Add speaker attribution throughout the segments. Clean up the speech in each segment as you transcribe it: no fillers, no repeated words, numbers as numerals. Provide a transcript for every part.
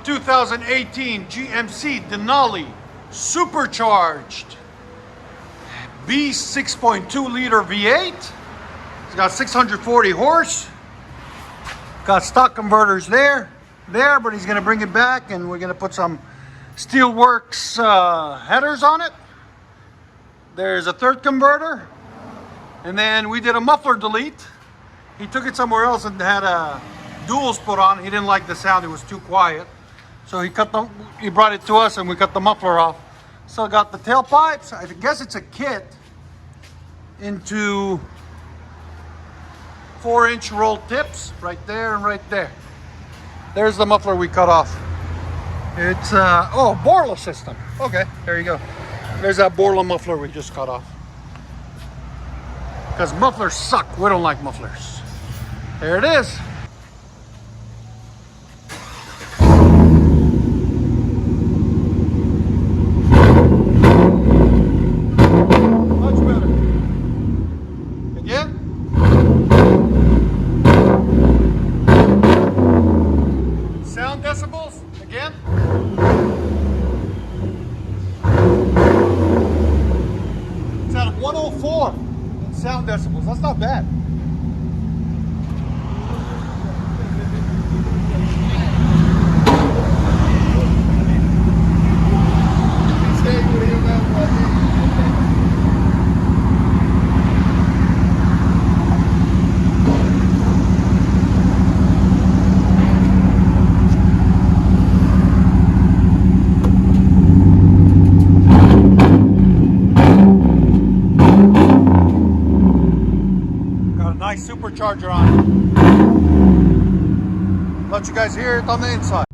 Speaker 1: 2018 GMC Denali Supercharged B 6.2 liter V8. It's got 640 horse. Got stock converters there, but he's gonna bring it back and we're gonna put some Steelworks headers on it. There's a third converter, and then we did a muffler delete. He took it somewhere else and had a duals put on. He didn't like the sound; it was too quiet. So he brought it to us, and we cut the muffler off. So I got the tailpipes. I guess it's a kit into 4-inch roll tips right there and right there. There's the muffler we cut off. It's oh, Borla system. Okay, there you go. There's that Borla muffler we just cut off. Because mufflers suck. We don't like mufflers. There it is. Much better. Again. Sound decibels. Again. It's at 104 in sound decibels. That's not bad. Nice supercharger on it. Let you guys hear it on the inside.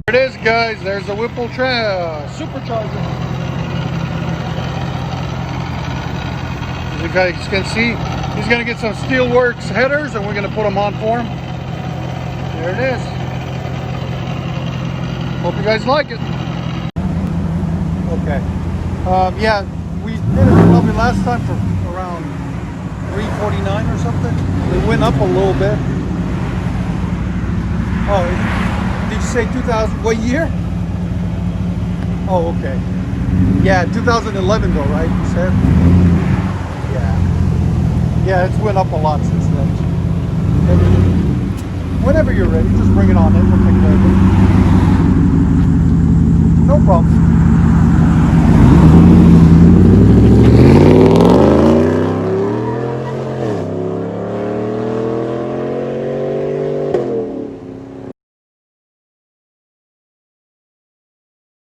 Speaker 1: There it is, guys. There's the Whipple supercharger. As you guys can see, he's going to get some Steelworks headers and we're going to put them on for him. There it is. Hope you guys like it. Okay. Yeah, we did it probably last time for around $349 or something. It went up a little bit. Oh, did you say 2000? What year? Oh, okay. Yeah, 2011 though, right? You said? Yeah. Yeah, it's went up a lot since then. Whenever you're ready, just bring it on in. We'll take care of it. No problem.